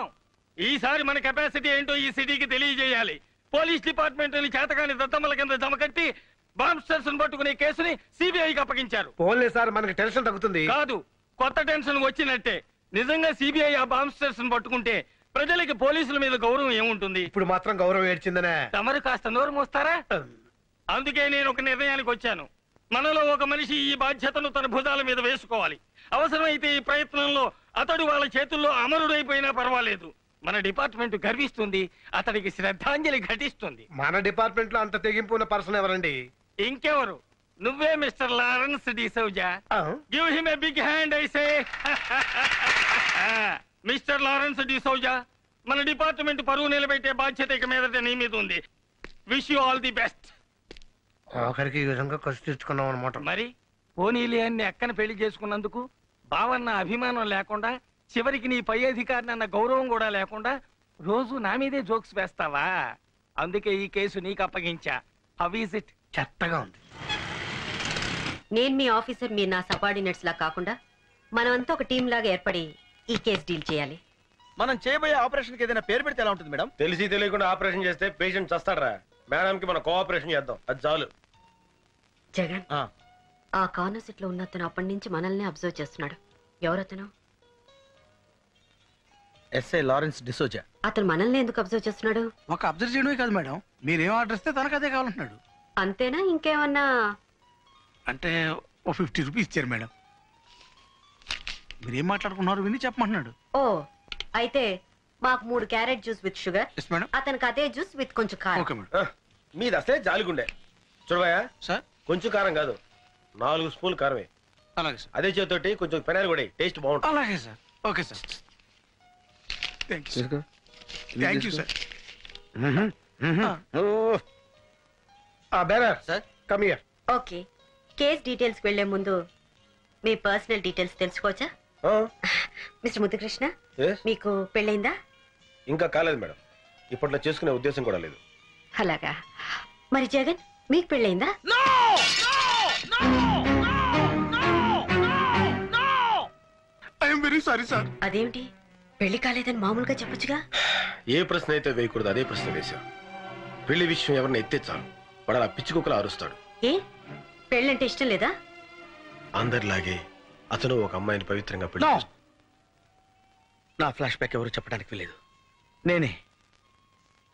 Speaker 16: ఈసారి మన కెపాసిటీ ఏంటో ఈ సిటీకి తెలియజేయాలి. పోలీస్ డిపార్ట్మెంట్ చేతకాని దత్తమ్మల కింద జమకట్టి బాంబ్స్టర్స్ పట్టుకునే కేసుని సిబిఐకి అప్పగించారు.
Speaker 9: పోన్లే సార్, మనకి టెన్షన్ తగ్గుతుంది.
Speaker 16: కాదు, కొత్త టెన్షన్ వచ్చినట్టే. నిజంగా సిబిఐ ఆ బాంబ్స్టర్స్ పట్టుకుంటే ప్రజలకి పోలీసుల మీద గౌరవం ఏముంటుంది?
Speaker 9: ఇప్పుడు మాత్రం గౌరవం ఏడ్చిందనే.
Speaker 16: తమరు కాస్త నోరు మోస్తారా? అందుకే నేను ఒక నిర్ణయానికి వచ్చాను. మనలో ఒక మనిషి ఈ బాధ్యతను తన భుజాల మీద వేసుకోవాలి. అవసరమైతే ఈ ప్రయత్నంలో అతడు వాళ్ళ చేతుల్లో అమరుడైపోయినా పర్వాలేదు. మన డిపార్ట్మెంట్ గర్విస్తుంది, అతడికి శ్రద్ధాంజలి ఘటిస్తుంది.
Speaker 9: మన డిపార్ట్మెంట్ లో అంత తెగింపు ఉన్న పర్సన్ ఎవరండి?
Speaker 16: ఇంకెవరు? నువ్వే mister Lawrence D'Souza. Give him a big hand I say. Mister Lawrence D'Souza, మన డిపార్ట్మెంట్ పరువు నిలబెట్టే బాధ్యత ఇక మీదట నీ మీద ఉంది. Wish you all the best.
Speaker 9: ఆఖరికి ఈ విధంగా కసి తెచ్చుకున్నాం అనమాట.
Speaker 16: మరి పోనీలే అన్ని అక్కన పెళ్లి చేసుకున్నందుకు బావన్న అభిమానం లేకుండా, చివరికి నీ పై అధికారిని అన్న గౌరవం కూడా లేకుండా రోజు నా మీదే జోక్స్ వేస్తావా? అందుకే ఈ కేసు నీకు అప్పగించా. How is it?
Speaker 9: చెత్తగా ఉంది.
Speaker 4: నేను మీ ఆఫీసర్, మీరు నా సబార్డినేట్స్ లా కాకుండా మనమంతా ఒక టీం లాగా ఏర్పడి ఈ కేసు డీల్ చేయాలి.
Speaker 15: మనం చేయబోయే ఆపరేషన్ కి ఏదైనా పేరు పెడితే ఎలా ఉంటుంది మేడం?
Speaker 2: తెలిసి తెలియకుండా ఆపరేషన్ చేస్తే పేషెంట్ చస్తాడరా. మేడం కి మనం కోఆపరేషన్ చేద్దాం, అది చాలు.
Speaker 4: జగన్, ఆ కార్నర్ సీట్ లో ఉన్న అతను అప్పటి నుంచి మనల్ని అబ్జర్వ్ చేస్తున్నాడు. ఎవరతను?
Speaker 3: SI Lawrence D'Souza.
Speaker 4: అతను మనల్ని ఎందుకు అబ్జర్వ్ చేస్తున్నాడు?
Speaker 9: ఒక అబ్జర్వ్ చేయడమే కాదు మేడం, మీరేం ఆర్డర్ ఇస్తే తనకు అదే కావాలంటున్నాడు.
Speaker 4: అంతేనా ఇంకేమన్నా?
Speaker 9: అంటే ఓ 50 రూపీస్ ఇచ్చారు మేడం. మీరేం మాట్లాడుకున్నారు విని చెప్పమంటున్నాడు.
Speaker 4: ఓ అయితే మాకు 3 క్యారెట్ జ్యూస్ విత్ షుగర్, అతనికి అదే జ్యూస్ విత్ కొంచెం కారం.
Speaker 2: మీది అసలే జాలిగుండే. చూడవయ్యా
Speaker 9: సార్,
Speaker 2: కొంచెం కారం కాదు 4 స్పూన్లు కారమే.
Speaker 9: అలాగే సార్.
Speaker 2: అదే చేతోటి కొంచెం పెనాలు కూడా టేస్ట్ బాగుంటుంది.
Speaker 9: అలాగే sir. Okay sir. Thank you. Thank you sir.
Speaker 2: Bearer sir, come here.
Speaker 4: Okay, case details వెళ్లే ముందు మీ పర్సనల్ డీటెయిల్స్ తెలుసుకోవచ్చా? మిస్టర్ ముద్దుకృష్ణ, మీకు పెళ్ళైందా?
Speaker 2: ఇంకా కాలేదు మేడం, ఇప్పట్లో చేసుకునే ఉద్దేశం కూడా లేదు.
Speaker 4: అలాగా. మరి జగన్, మీకు పెళ్ళైందా?
Speaker 9: I'm very sorry sir.
Speaker 4: అదేమిటి, పెళ్లి కాలేదని మామూలుగా చెప్పొచ్చుగా?
Speaker 2: ఏ ప్రశ్న అయితే వేయకూడదు అదే ప్రశ్న వేశాం. పెళ్లి విషయం ఎవరిని ఎత్తే చాలు వాడు అలా పిచ్చి కుక్కలా అరుస్తాడు.
Speaker 4: ఏ పెళ్ళంటే ఇష్టం లేదా?
Speaker 2: అందరిలాగే అతను ఒక అమ్మాయిని పవిత్రంగా పెళ్లి.
Speaker 3: నా ఫ్లాష్ బ్యాక్ ఎవరు చెప్పడానికి వెళ్ళలేదు.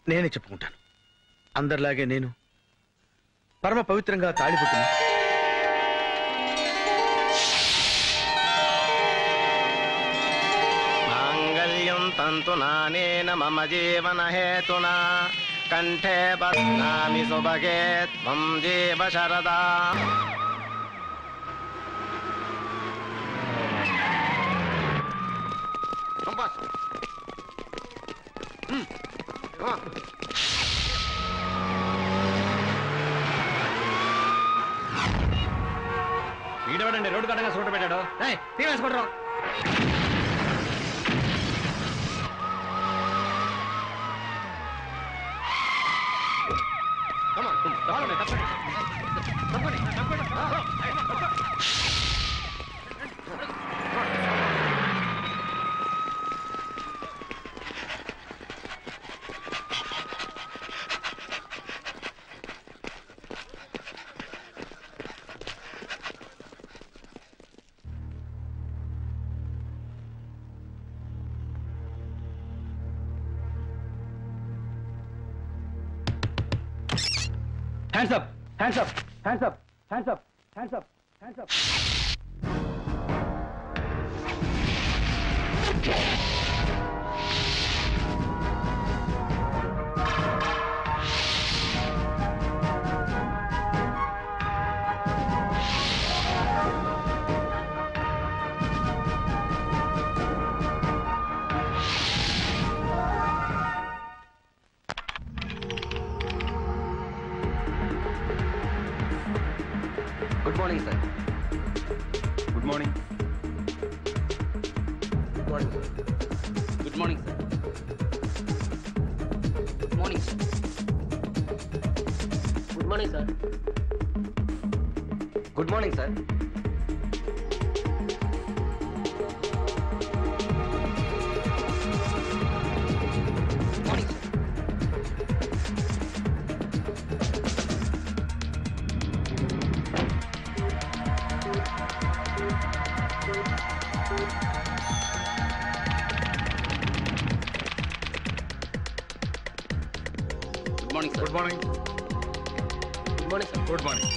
Speaker 3: నేనే చెప్పుకుంటాను. అందరిలాగే నేను పరమ పవిత్రంగా తాళిపుట్టిన
Speaker 7: మాంగళ్యం తంతునానేన మమ జీవన హేతునా కంఠే బధ్నామి సుభగే త్వం జీవ శరదా.
Speaker 17: వీడవాడండి రోడ్డు కట్టగా సూట పెట్టాడు. తీవేసుకుంటారు. Hands up! Hands up! Hands up! Hands up! Hands up! Hands up!
Speaker 7: Good morning sir.
Speaker 17: Good morning.
Speaker 7: Good morning sir.
Speaker 5: Good morning sir. Good morning sir.
Speaker 7: Good morning sir. Good morning sir.
Speaker 5: Good morning sir.
Speaker 13: Good morning.
Speaker 5: Good morning sir.
Speaker 13: Good morning.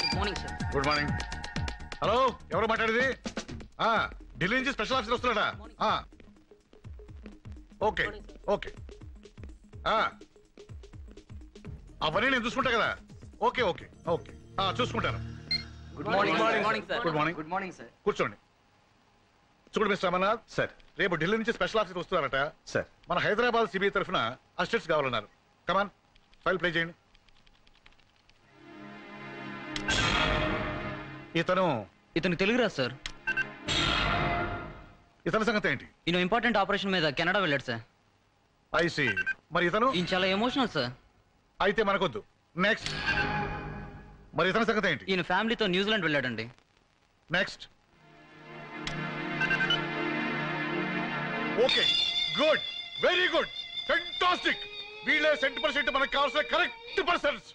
Speaker 5: Good morning sir.
Speaker 13: Good morning. Hello, ఎవరు మాట్లాడేది? ఢిల్లీ నుంచి special officer వస్తున్నాడా? Okay okay. అవన్నీ నేను చూసుకుంటా కదా. Okay okay okay చూసుకుంటాను.
Speaker 5: Good morning. Good morning sir.
Speaker 13: Good morning.
Speaker 5: Good morning sir.
Speaker 13: కూర్చోండి. చూడు మిస్టర్ అమర్నాథ్ సార్, రేపు ఢిల్లీ నుంచి స్పెషల్ ఆఫీసర్ వస్తున్నారట సార్. మన హైదరాబాద్ సిబిఐ తరఫున అసిస్టెంట్స్ కావాలన్నారు. కమాన్, ఫైల్ ప్లే చేయండి.
Speaker 5: ఇతను తెలుగు రాదు సార్.
Speaker 13: ఇతని సంగతి ఏంటి?
Speaker 5: ఈయన ఇంపార్టెంట్ ఆపరేషన్ మీద కెనడా వెళ్ళాడు సార్.
Speaker 13: ఐసి. మరి ఇతను?
Speaker 5: ఈయన చాలా ఎమోషనల్ సార్.
Speaker 13: అయితే మనకొద్దు. నెక్స్ట్. మరి ఇతని సంగతి ఏంటి?
Speaker 5: ఈయన ఫ్యామిలీతో న్యూజిలాండ్ వెళ్ళాడండి.
Speaker 13: Next. Okay, good, very good, fantastic. వీళ్ళే 100% మనకు కావాల్సిన కరెక్ట్ పర్సన్స్.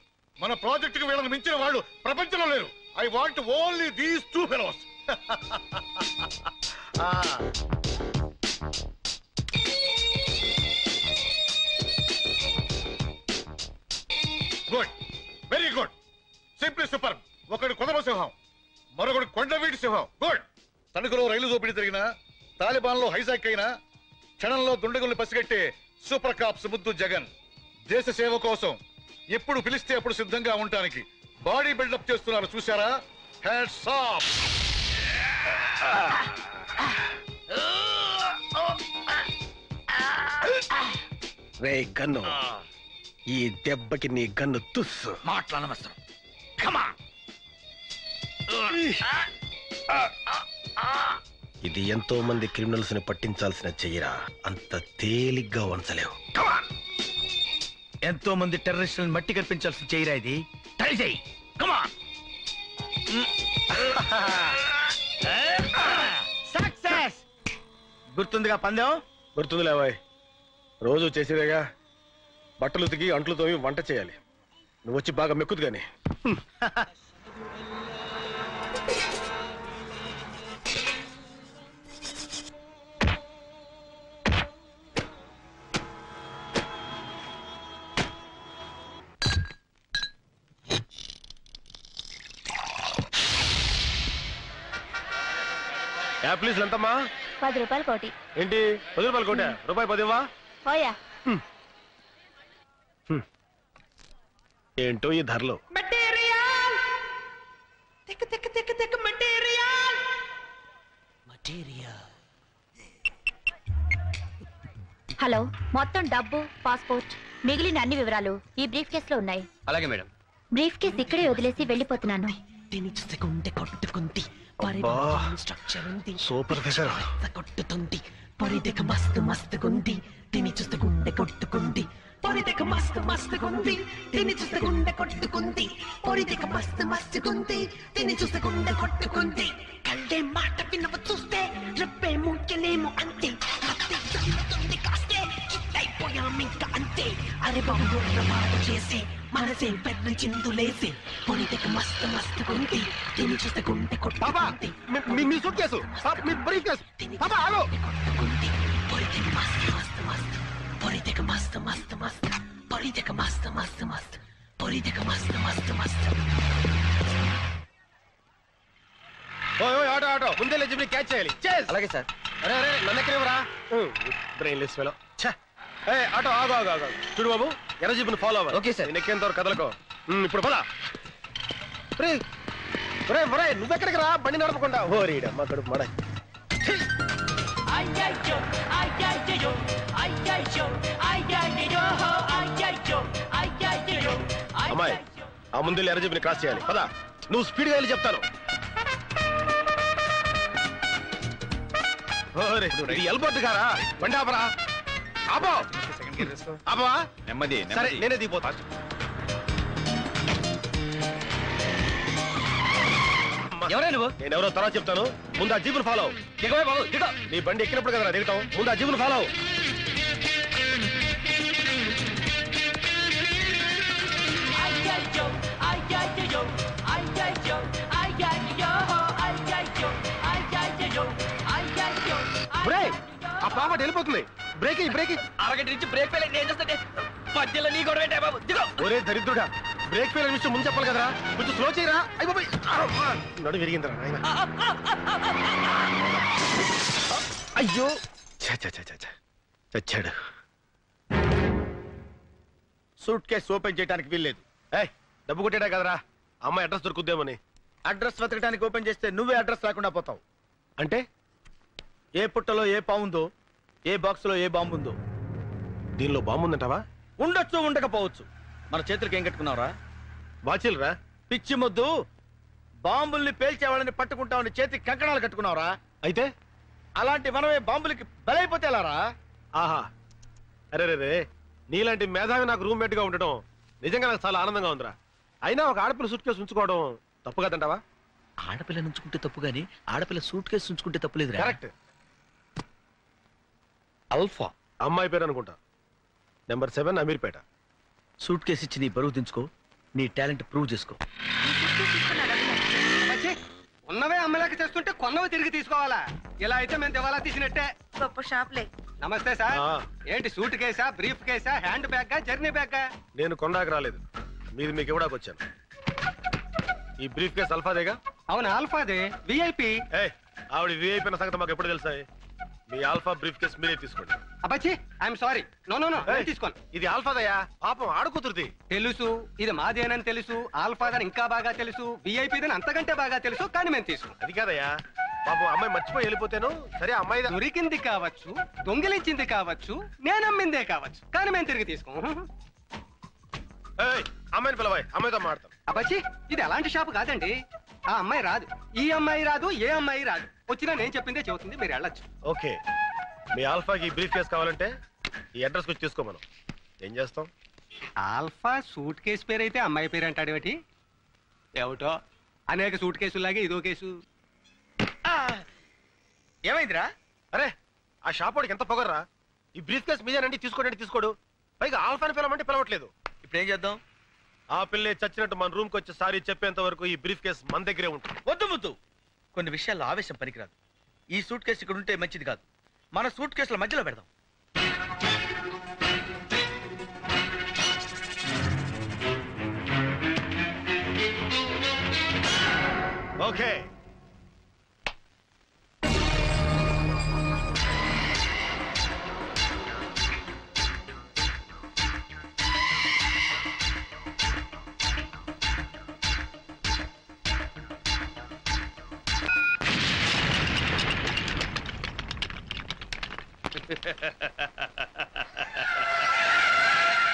Speaker 13: మన ప్రాజెక్ట్ కి వీళ్ళని మించిన వాళ్ళు ప్రపంచంలో లేరు. I want only these 2 fellows. Good, very good, simply super. ఒకడు కొదమ సింహం, మరొకడు కొండవీటి సింహం. గుడ్. తణుకులో రైలు దోపిడీ జరిగినా, తాలిబాన్ లో హైజాక్ అయినా క్షణంలో దుండగుల్ని పసిగట్టే సూపర్ కాప్స్ ముద్దు జగన్. దేశ సేవ కోసం ఎప్పుడు పిలిస్తే అప్పుడు సిద్ధంగా ఉండటానికి బాడీ బిల్డప్ చేస్తున్నారు, చూసారా? Hats off.
Speaker 2: రే గన్ను, ఈ దెబ్బకి నీ గన్ను తుస్సు.
Speaker 15: మాట్లాడనవసరం.
Speaker 2: ఇది ఎంతో మంది క్రిమినల్స్ ని పట్టించాల్సిన చెయ్యరా, అంత తేలిగ్గా వంచలేవు.
Speaker 15: ఎంతో మంది టెర్రరిస్టులను మట్టి కల్పించాల్సిన చేయరా ఇది. ట్రై చేయి. కమాన్. సక్సెస్. గుర్తుందిగా పందెం?
Speaker 2: గుర్తుందిలే బాయ్, రోజు చేసేదేగా. బట్టలు ఉతికి అంట్లు తోమి వంట చేయాలి. నువ్వు వచ్చి బాగా మెక్కుదు గాని. యాప్లీస్ ఎంతమ్మా?
Speaker 1: 10 రూపాయలు కోటి.
Speaker 2: ఏంటి 10 రూపాయలు కోట? రూపాయి 10 ఇవ్వా?
Speaker 1: పోయా.
Speaker 2: ఏంటో ఈ ధరలో.
Speaker 1: హలో, మొత్తం డబ్బు, పాస్పోర్ట్, మిగిలిన అన్ని వివరాలు ఈ బ్రీఫ్ కేసులో ఉన్నాయి.
Speaker 5: అలాగే మేడం.
Speaker 1: బ్రీఫ్ కేసు ఇక్కడే వదిలేసి వెళ్ళిపోతున్నాను.
Speaker 2: Super figure.
Speaker 8: కొట్టుతుంది పొరిదెక మస్తు మస్తుగుంది, తిని చూస్తే గుండె కొట్టుకుంది. పొరిదెక మస్తు మస్తుగుంది, తిని చూస్తే గుండె కొట్టుకుంది. పొరిదెక మస్తు మస్తుగుంది, తిని చూస్తే గుండె కొట్టుకుంది. కళ్ళే మాట వినవ చూస్తే రెప్పే ముంకెలేము అంతే. మత్తే చల్లుతుంది కాస్తే కిట్టయిపోయామింక అంతే. అరే బాబు మాట చేసి మనసే పెద్ద చిందులేసి. పొరిదెక మస్తు మస్తుగుంది, తిని చూస్తే గుండె కొట్టుకుంది.
Speaker 2: మీ సూట్ కేసు, మీ బ్రీఫ్ కేసు. పాపా ఆగు.
Speaker 8: పొరిదెక మస్తు మస్తు మస్తు, పొరిదెక మస్తు మస్తు మస్తు, పొరిదెక మస్తు మస్తు మస్తు, పొరిదెక మస్తు మస్తు మస్తు.
Speaker 2: ఆటో ఆటో ముందే లేచి క్యాచ్ చేయాలి.
Speaker 14: అలాగే సార్.
Speaker 2: అరే అరే నన్ను ఎక్కడేవరా, బ్రెయిన్లెస్ ఫెలో. ఆటో ఆగు ఆగు ఆగు. చూడు బాబు, ఎర్ర జీపుని ఫాలో అవ్వాలి.
Speaker 14: Okay sir.
Speaker 2: నేను ఎక్కేంత వరకు కదలకో. ఇప్పుడు పదా. నువ్వెక్కడికి రా, బండి నడపకుండా. ఓరీడమ్మ కడుపు మడ. అమ్మాయి, ఆ ముందు ఎర్ర జీపుని క్రాస్ చేయాలి. పదా, నువ్వు స్పీడ్గా వెళ్ళి చెప్తాను. ఎల్బోర్డ్ గారా, బండి ఆపరా. ఆపో ఆపవా?
Speaker 6: నెమ్మది
Speaker 2: సరే నేనే దిగిపోతా.
Speaker 5: ఎవరే నువ్వు?
Speaker 2: నేనెవరో తర్వాత చెప్తాను, ముందు ఆ జీపును ఫాలో.
Speaker 5: దిగవే బాబు, దిగ.
Speaker 2: నీ బండి ఎక్కినప్పుడు కదా దిగుతాం, ముందు ఆ జీపును ఫాలో. ఆ పాప వెళ్ళిపోతుంది. Break break.
Speaker 5: అరగంట నుంచి బ్రేక్ ఫెయిల్ నేను చేస్తుంటే మధ్యలో నీ గొడవ ఏంటే బాబు? దిగో.
Speaker 2: ఒరే దరిద్రుడా, బ్రేక్ ఫెయిల్ విషయం ముందు చెప్పాలి కదరా. కొంచెం స్లో చేయరా. అయిపోయి నడు విరిగిందిరా నాయన. అయ్యో చచ్చాడు.
Speaker 15: సూట్ కేసు ఓపెన్ చేయడానికి వీల్లేదు.
Speaker 2: డబ్బు కొట్టేడా కదరా, అమ్మాయి అడ్రస్ దొరుకుద్దేమని.
Speaker 15: అడ్రస్ వెతకడానికి ఓపెన్ చేస్తే నువ్వే అడ్రస్ రాకుండా పోతావు.
Speaker 2: అంటే
Speaker 15: ఏ పుట్టలో ఏ పావుందో, ఏ బాక్స్ లో ఏ బాంబు ఉందో.
Speaker 2: దీనిలో బాంబు ఉందంటావా?
Speaker 15: ఉండొచ్చు, ఉండకపోవచ్చు. మన చేతులకి ఏం కట్టుకున్నావురా?
Speaker 2: బాచిల్రా.
Speaker 15: పిచ్చి మొద్దు, బాంబుల్ని పేల్చేవాళ్ళని పట్టుకుంటామని చేతికి కంకణాలు కట్టుకున్నావురా.
Speaker 2: అయితే
Speaker 15: అలాంటి మనమే బాంబులకి బలైపోతే ఎలారా?
Speaker 2: ఆహా, అరే రే, నీలాంటి మేధావి నాకు రూమ్మేట్ గా ఉండటం నిజంగా నాకు చాలా ఆనందంగా ఉందిరా. అయినా ఒక ఆడపిల్ల సూట్ కేసు ఉంచుకోవడం తప్పు కదంటావా?
Speaker 3: ఆడపిల్ల నుంచుకుంటే తప్పు గానీ ఆడపిల్ల సూట్ కేసు ఉంచుకుంటే తప్పులేదు.
Speaker 2: కరెక్ట్.
Speaker 3: అల్ఫా
Speaker 2: అమ్మాయి పేరు అనుకుంటా. నెంబర్ 7 అమీర్పేట.
Speaker 3: సూట్ కేసు ఇచ్చి నీ బరువు దించుకో, నీ టాలెంట్ ప్రూవ్ చేసుకో.
Speaker 18: ఉన్నవే అమ్మలేక చేస్తుంటే కొన్నవి తిరిగి తీసుకోవాలా? ఇలా అయితే మేము దివాలా తీసినట్టే.
Speaker 19: గొప్ప షాప్లే.
Speaker 18: నమస్తే సార్. ఏంటి సూట్ కేసా, బ్రీఫ్ కేసా, హ్యాండ్ బ్యాగ్, జర్నీ బ్యాగ్?
Speaker 2: నేను కొన్నాక రాలేదు, మీది మీకు ఇవ్వడానికి వచ్చాను. ఈ బ్రీఫ్ కేస్ అల్ఫాదేగా?
Speaker 18: అవును ఆల్ఫాదే, విఐపి.
Speaker 2: ఆవిడ విఐపి అన్న సంగతి మాకు ఎప్పుడు తెలుసా? మీ ఆల్ఫా బ్రీఫ్ కేస్ మీరే తీసుకోండి.
Speaker 18: అబ్బాచి I'm sorry. No no no, తీసుకోండి.
Speaker 2: ఇది ఆల్ఫాదయ్యా, పాపం ఆడుకుతురుది.
Speaker 18: తెలుసు, ఇది మాదేనని తెలుసు, ఆల్ఫాదని ఇంకా బాగా తెలుసు, విఐపిదని అంతకంటే బాగా తెలుసు, కానీ మేము తీసుకోం.
Speaker 2: అది కాదయ్యా, పాపం అమ్మాయి మర్చిపోయి వెళ్ళిపోతాను. సరే అమ్మాయి
Speaker 18: దొరికింది కావచ్చు, దొంగిలించింది కావచ్చు, నేను అమ్మిందే కావచ్చు, కానీ మేము తిరిగి తీసుకోం.
Speaker 2: అమ్మాయిని పిలవాయి, అమ్మాయితో మాడతాం.
Speaker 18: అబ్బాచి ఇది అలాంటి షాపు కాదండి. ఆ అమ్మాయి రాదు, ఈ అమ్మాయి రాదు, ఏ అమ్మాయి రాదు. వచ్చినా నేను చెప్పిందే చెబుతుంది, మీరు వెళ్ళొచ్చు.
Speaker 2: ఓకే, మీ ఆల్ఫాకి బ్రీఫ్ కేస్ కావాలంటే ఈ అడ్రస్ వచ్చి తీసుకో. మనం ఏం చేస్తాం?
Speaker 18: ఆల్ఫా సూట్ కేసు పేరు అయితే అమ్మాయి పేరు అంటాడు ఏమిటి? ఏమిటో అనేక సూట్ కేసులాగే ఇదో కేసు.
Speaker 15: ఏమైందిరా?
Speaker 2: అరే ఆ షాప్ వాడికి ఎంత పొగర్రా! ఈ బ్రీఫ్ కేస్ మీదేనండి, తీసుకోండి తీసుకోడు. పైగా ఆల్ఫాని పిలవమంటే పిలవట్లేదు.
Speaker 15: ఇప్పుడు ఏం చేద్దాం?
Speaker 2: ఆ పిల్లే చచ్చినట్టు మన రూమ్కి వచ్చి సారీ చెప్పేంత వరకు ఈ బ్రీఫ్ కేస్ మన దగ్గరే ఉంటుంది.
Speaker 15: వద్దు ముద్దు, కొన్ని విషయాల్లో ఆవేశం పనికిరాదు. ఈ సూట్ కేసు ఇక్కడ ఉంటే మంచిది కాదు. మన సూట్ కేసుల మధ్యలో పెడదాం.
Speaker 2: ఓకే,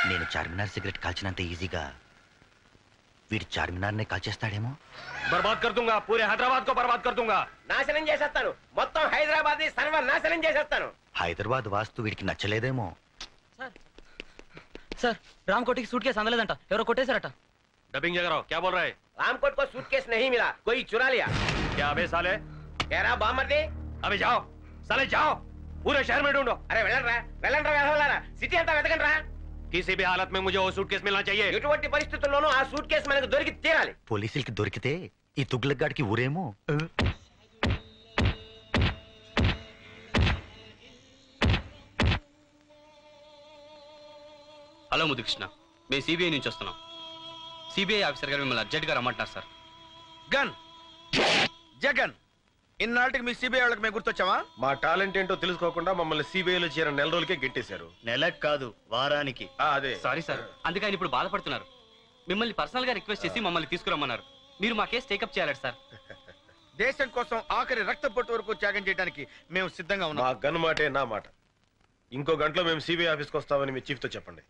Speaker 20: నేను చార్మినార్ సిగరెట్ కాల్చినంత ఈజీగా వీడు చార్మినార్నే కాల్చేస్తాడేమో.
Speaker 10: బర్బాద్ కర్ దూంగా, పూరే హైదరాబాద్ కో బర్బాద్ కర్ దూంగా. నాశనం చేసేస్తాను, మొత్తం హైదరాబాద్ ని సర్వనాశనం చేసేస్తాను.
Speaker 20: హైదరాబాద్ వాస్తు వీడికి నచ్చలేదేమో.
Speaker 14: సార్ రామ్కోటికి సూట్ కేసు అందలేదంట, ఎవరో కొట్టేశారట.
Speaker 11: डबिंग जगह रहो, क्या बोल रहा है?
Speaker 10: रामकोट को सूटकेस नहीं मिला, कोई चुरा लिया.
Speaker 11: क्या अबे साले?
Speaker 10: कह रहा बामर्दी.
Speaker 11: अबे जाओ साले जाओ, पूरे शहर में ढूंढो.
Speaker 10: अरे వెళ్ళరా సిటీ అంతా వెతకండి రా.
Speaker 11: किसी भी हालत में मुझे वो सूटकेस मिलना चाहिए.
Speaker 10: ఎటువంటి పరిస్థితుల్లోనూ ఆ సూట్ కేసు మనకు దొరికి తీరాలి.
Speaker 20: పోలీసులకి దొరికితే ఈ తుగ్లక్గాడికి ఊరేమో.
Speaker 14: హలో ముదుకృష్ణ, మేము సిబిఐ నుంచి వస్తున్నాం. సిబిఐ ఆఫీసర్ గారు మిమ్మల్ని అర్జెంట్ గా రమ్మంటున్నారు సార్.
Speaker 15: గన్ జగన్, ఇన్నాళ్ళకి మీ సిబిఐ వాళ్ళకి మేము గుర్తొచ్చామా?
Speaker 2: మా టాలెంట్ ఏంటో తెలుసుకోకుండా మమ్మల్ని సిబిఐలో చేరిన నెల రోజులకే గెట్టేశారు.
Speaker 14: నెలకు కాదు, వారానికి.
Speaker 2: అదే
Speaker 14: సారీ సార్, అందుకే ఆయన ఇప్పుడు బాధపడుతున్నారు. మిమ్మల్ని పర్సనల్ గా రిక్వెస్ట్ చేసి మమ్మల్ని తీసుకురమ్మన్నారు. మీరు మా కేసు టేకప్ చేయాలి సార్.
Speaker 15: దేశం కోసం ఆఖరి రక్త పొట్టు వరకు త్యాగం చేయడానికి మేము సిద్ధంగా ఉన్నాం.
Speaker 2: మా గన్ మాటే నా మాట. ఇంకో గంటలో మేము సిబిఐ ఆఫీస్కి వస్తామని మీ చీఫ్తో చెప్పండి.